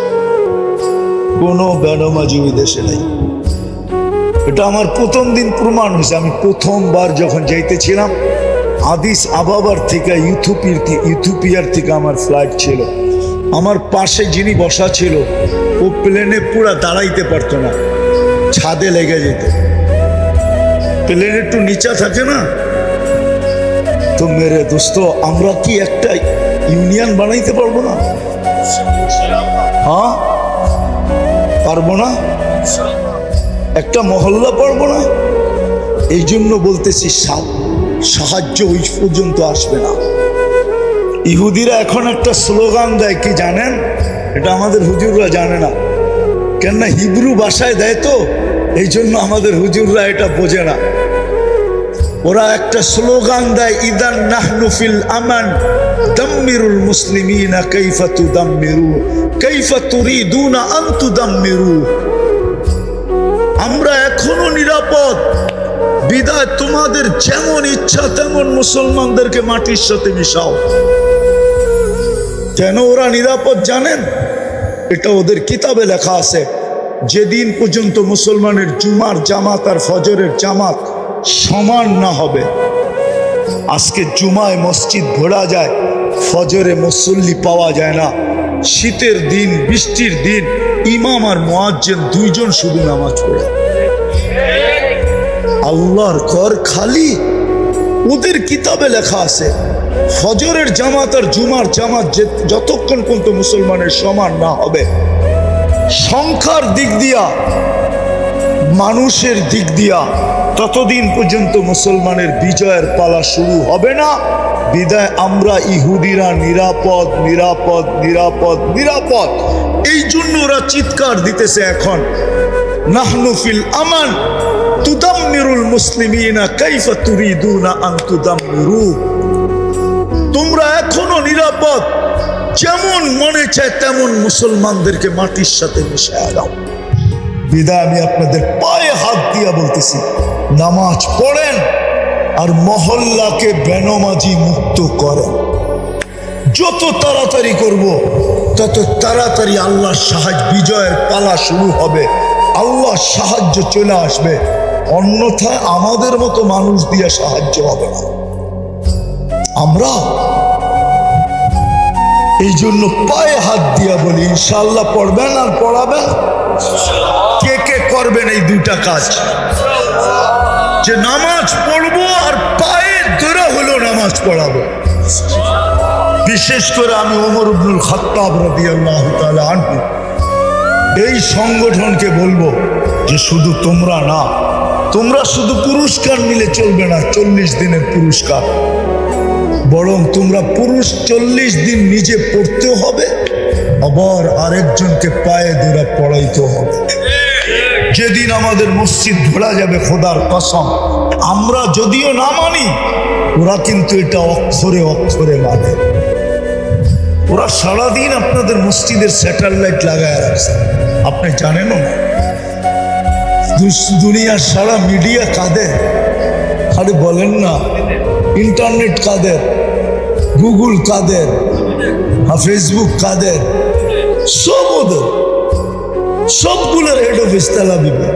কোনো বেনমাজি ওই দেশে নেই। এটা আমার প্রথম দিন প্রমাণ হয়েছে। আমি প্রথমবার যখন যাইতেছিলাম, আদিস আবাবার থেকে ইথিওপিয়ার থেকে আমার ফ্লাইট ছিল। আমার পাশে যিনি বসা ছিল, ও প্লেনে পুরা দাঁড়াইতে পারতো না, ছাদে লেগে যেত। প্লেন একটু নিচা থাকে না? তো মেরে দোস্ত, আমরা কি একটা ইউনিয়ন বানাইতে পারবো না? হ্যাঁ, পারবো না? একটা মহল্লা পারবো না? এই জন্য বলতেছি সাহায্য ওই পর্যন্ত আসবে না। ইহুদিরা এখন একটা স্লোগান দেয়, কি জানেন? এটা আমাদের হুজুররা জানে না, কেননা হিব্রু ভাষায় দেয় তো, এই জন্য আমাদের হুজুররা এটা বোঝে না। ওরা একটা স্লোগান দেয়, ইদান নাহনু ফিল আমান দাম্মিরুল মুসলিমিনা কাইফা তুদাম্মিরু কাইফা তুরিদুনা আন তুদাম্মিরু। আমরা এখনো নিরাপদ, বিদায় তোমাদের যেমন ইচ্ছা তেমন মুসলমানদেরকে মাটির সাথে মিশাও। কেন ওরা নিরাপদ জানেন? এটা ওদের কিতাবে লেখা আছে, যেদিন পর্যন্ত মুসলমানের জুমার জামাত আর ফজরের জামাত সমান না হবে, আজকে জুমায় মসজিদ ভরা যায়, ফজরে মুসল্লি পাওয়া যায় না। শীতের দিন, বৃষ্টির দিন ইমাম আর মুয়াজ্জিন দুইজন শুধু নামাজ পড়ে। আল্লাহর ঘর খালি। ওদের কিতাবে লেখা আছে ফজরের জামাত আর জুমার জামাত যতক্ষণ পর্যন্ত মুসলমানের সমান না হবে, সংখ্যার দিক দিয়া, মানুষের দিক দিয়া, ততদিন পর্যন্ত মুসলমানের বিজয়ের পালা শুরু হবে না। বিদায় আমরা ইহুদিরা নিরাপদ নিরাপদ নিরাপদ নিরাপদ। এই জন্য ওরা চিৎকার দিতেছে এখন, নাহনু ফিল আমান তুদাম্মিরুল মুসলিমিনা কাইফা তুরিদুনা আন তুদাম্মিরু। তোমরা এখনো নিরাপদ, যেমন মনে চায় তেমন মুসলমানদেরকে মাটির সাথে মিশিয়ে দাও। বিদায় আমি আপনাদের পায়ে হাত দিয়া বলতেছি, নামাজ পড়েন আর মহল্লাকে বেনমাজি মুক্ত করেন। যত তাড়াতাড়ি করব তত তাড়াতাড়ি আল্লাহর সাহায্য, বিজয়ের পালা শুরু হবে, আল্লাহর সাহায্য চলে আসবে। অন্যথায় আমাদের মতো মানুষ দিয়ে সাহায্য হবে না। আমরা এই জন্য পায়ে হাত দিয়া বলি, ইনশাআল্লাহ পড়বেন আর পড়াবেন। কে কে করবেন এই দুটা কাজ? যে নামাজ পড়বো আর পায়ে ধরে হলো নামাজ পড়াবো। বিশেষ করে আমি ওমর ইবনুল খাত্তাব রাদিয়াল্লাহু তাআলা আনহু এই সংগঠনকে বলবো যে শুধু তোমরা না, তোমরা শুধু পুরস্কার নিলে চলবে না, 40 দিনের পুরস্কার, বরং তোমরা 40 দিন নিজে পড়তেও হবে, আবার আরেকজনকে পায়ে ধরে পড়াইতে হবে। যেদিন আমাদের মসজিদ ভরা যাবে, খোদার কসম, আমরা যদিও না মানি, ওরা কিন্তু এটা অক্ষরে অক্ষরে মানে। ওরা সারাদিন আপনাদের মসজিদের স্যাটেলাইট লাগায় রাখছে, আপনি জানেন না? দুনিয়ার সারা মিডিয়া কাদের? আরে বলেন না, ইন্টারনেট কাদের, গুগল কাদের, ফেসবুক কাদের, সব ওদের, সবগুলোর হেড অফিস তেল আবিবে।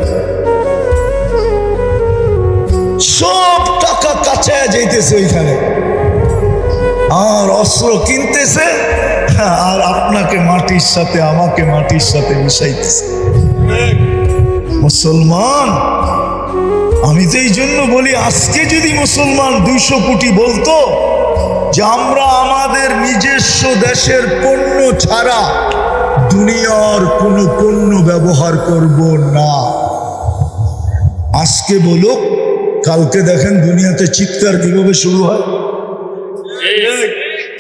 সব টাকা কাঁচায় যাইতেছে ওইখানে, আর অস্ত্র কিনতেছে, আর আপনাকে মাটির সাথে, আমাকে মাটির সাথে মিশাইতেছে। মুসলমান, আমি তো এই জন্য বলি, আজকে যদি মুসলমান 200 কোটি বলতো যে আমরা আমাদের নিজস্ব দেশের পণ্য ছাড়া দুনিয়ার কোনো পণ্য ব্যবহার করব না, আজকে বলুক, কালকে দেখেন দুনিয়াতে চিৎকার কিভাবে শুরু হয়,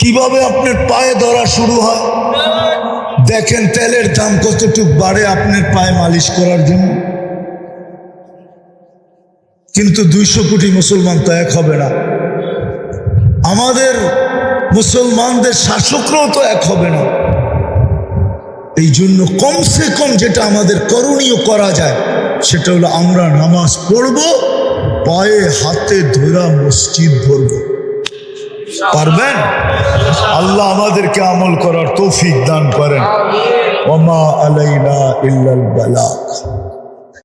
কিভাবে আপনার পায়ে ধরা শুরু হয়। দেখেন তেলের দাম কতটুক বাড়ে আপনার পায়ে মালিশ করার জন্য। কিন্তু 200 কোটি মুসলমান তো এক হবে না। আমাদের মুসলমানদের শাসকরাও তো এক হবে না। এই জন্য কমসে কম যেটা আমাদের করণীয় করা যায়, সেটা হলো আমরা নামাজ পড়ব, পায়ে হাতে ধরা মসজিদ ভরব। পারবেন? আল্লাহ আমাদেরকে আমল করার তৌফিক দান করেন। ওমা আলাইনা ইল্লাল বালাগ।